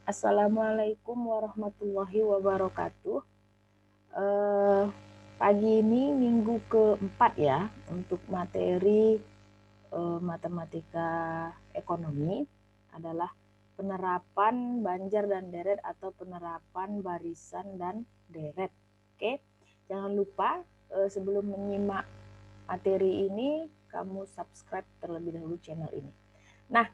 Assalamualaikum warahmatullahi wabarakatuh. Pagi ini minggu keempat ya untuk materi matematika ekonomi adalah penerapan banjar dan deret atau penerapan barisan dan deret. Oke, jangan lupa sebelum menyimak materi ini kamu subscribe terlebih dahulu channel ini. Nah,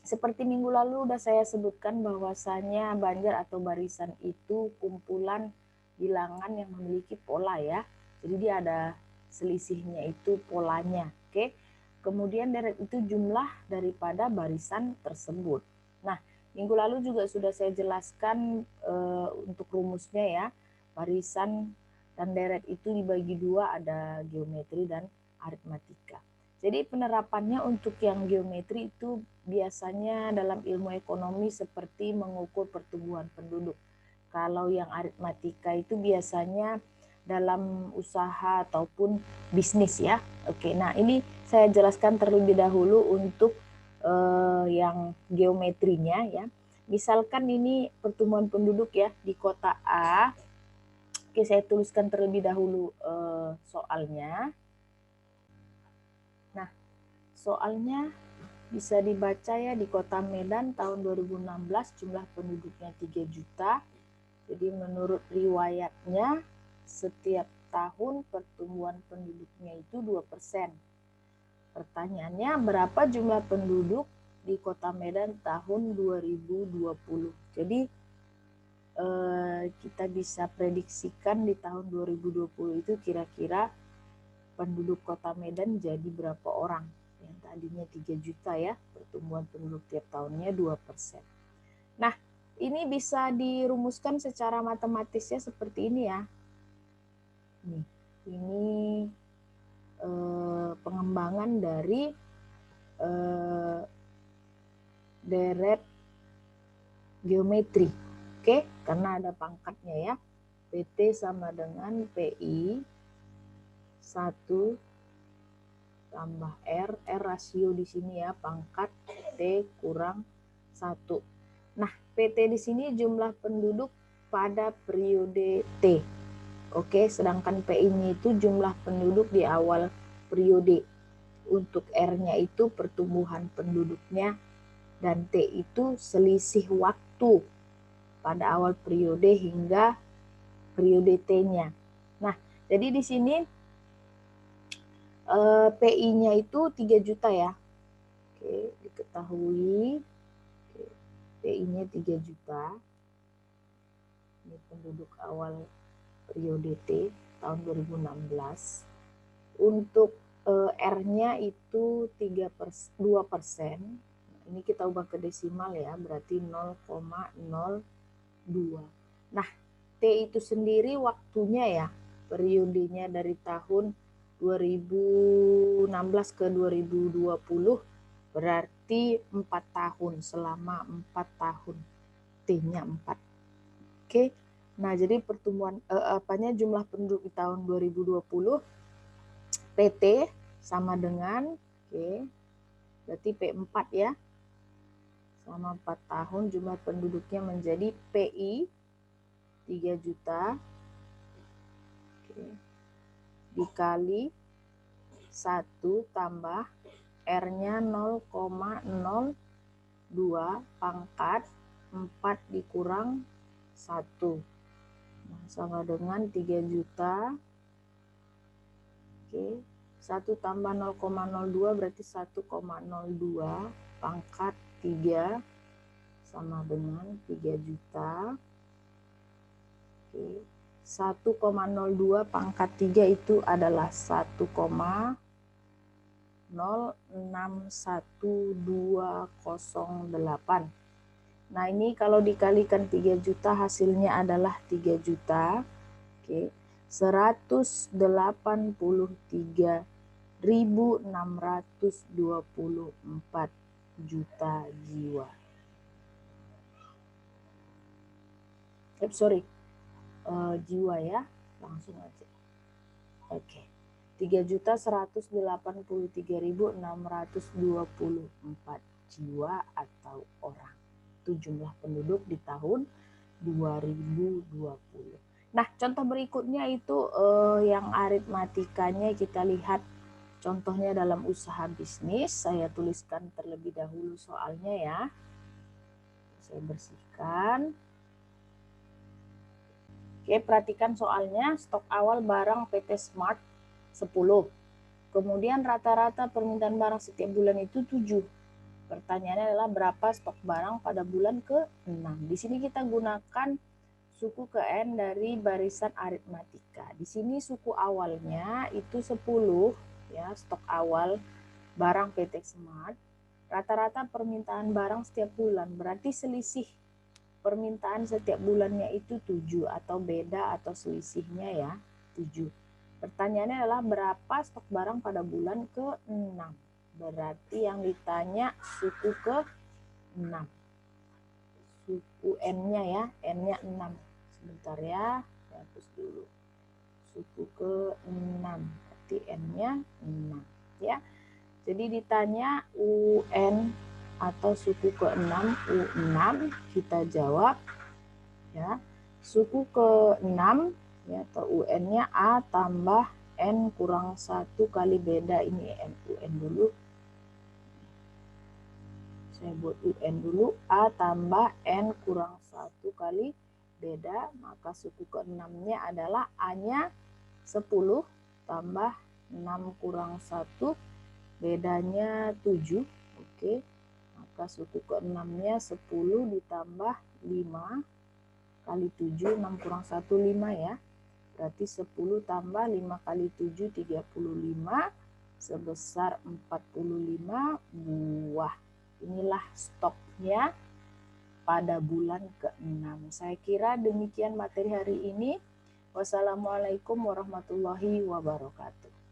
seperti minggu lalu sudah saya sebutkan bahwasanya banjar atau barisan itu kumpulan bilangan yang memiliki pola ya. Jadi dia ada selisihnya itu polanya. Oke. Kemudian deret itu jumlah daripada barisan tersebut. Nah, minggu lalu juga sudah saya jelaskan untuk rumusnya ya. Barisan dan deret itu dibagi dua, ada geometri dan aritmatika. Jadi penerapannya untuk yang geometri itu biasanya dalam ilmu ekonomi seperti mengukur pertumbuhan penduduk. Kalau yang aritmatika itu biasanya dalam usaha ataupun bisnis ya. Oke, nah ini saya jelaskan terlebih dahulu untuk yang geometrinya ya. Misalkan ini pertumbuhan penduduk ya di kota A. Oke, saya tuliskan terlebih dahulu soalnya. Nah, soalnya bisa dibaca ya, di Kota Medan tahun 2016 jumlah penduduknya 3 juta. Jadi menurut riwayatnya setiap tahun pertumbuhan penduduknya itu 2%. Pertanyaannya, berapa jumlah penduduk di Kota Medan tahun 2020? Jadi kita bisa prediksikan di tahun 2020 itu kira-kira penduduk Kota Medan jadi berapa orang. Yang tadinya 3 juta ya, pertumbuhan penduduk tiap tahunnya 2%. Nah, ini bisa dirumuskan secara matematisnya seperti ini ya. Ini pengembangan dari deret geometri. Oke, karena ada pangkatnya ya. PT sama dengan PI 1 tambah R rasio di sini ya, pangkat T kurang 1. Nah, PT di sini jumlah penduduk pada periode T. Oke, sedangkan PI-nya itu jumlah penduduk di awal periode. Untuk R-nya itu pertumbuhan penduduknya dan T itu selisih waktu pada awal periode hingga periode T-nya. Nah, jadi di sini PI-nya itu 3 juta ya. Oke, diketahui PI-nya 3 juta. Ini penduduk awal periode T tahun 2016. Untuk R-nya itu 2%. Ini kita ubah ke desimal ya, berarti 0,02. Nah, T itu sendiri waktunya ya, periodenya dari tahun 2016 ke 2020 berarti 4 tahun, selama 4 tahun. T-nya 4. Oke. Nah, jadi pertumbuhan jumlah penduduk di tahun 2020 PT sama dengan berarti P4 ya. Selama 4 tahun jumlah penduduknya menjadi PI 3 juta dikali 1 tambah R-nya 0,02 pangkat 4 dikurang 1. Nah, sama dengan 3 juta. 1 tambah 0,02 berarti 1,02 pangkat 3 sama dengan 3 juta. 1,02 pangkat 3 itu adalah 1,061208. Nah, ini kalau dikalikan 3 juta hasilnya adalah 3 juta. 183.624 juta jiwa. Jiwa ya, langsung aja. Oke. 3.183.624 jiwa atau orang. yaitu jumlah penduduk di tahun 2020. Nah, contoh berikutnya itu yang aritmatikanya kita lihat contohnya dalam usaha bisnis. Saya tuliskan terlebih dahulu soalnya ya. Saya bersihkan. Oke, perhatikan soalnya. Stok awal barang PT Smart 10. Kemudian rata-rata permintaan barang setiap bulan itu 7. Pertanyaannya adalah berapa stok barang pada bulan ke-6. Di sini kita gunakan suku ke N dari barisan aritmatika. Di sini suku awalnya itu 10 ya, stok awal barang PT Smart. Rata-rata permintaan barang setiap bulan, berarti selisih permintaan setiap bulannya itu 7 atau beda atau selisihnya ya 7. Pertanyaannya adalah berapa stok barang pada bulan ke-6. Berarti yang ditanya suku ke-6. Suku N-nya ya, N-nya 6. Sebentar ya, saya hapus dulu. Suku ke-6, berarti N-nya 6 ya. Jadi ditanya UN atau suku ke-6, U6, kita jawab ya. Suku ke-6 ya, atau UN-nya A tambah N kurang 1 kali beda, ini UN dulu. Saya buat UN dulu, A tambah N kurang 1 kali beda, maka suku ke-6-nya adalah A-nya 10 tambah 6 kurang 1, bedanya 7. Oke. Maka suku ke-6-nya 10 ditambah 5 kali 7, 6 kurang 1, 5 ya. Berarti 10 tambah 5 kali 7, 35, sebesar 45 buah. Inilah stoknya pada bulan ke-6. Saya kira demikian materi hari ini. Wassalamualaikum warahmatullahi wabarakatuh.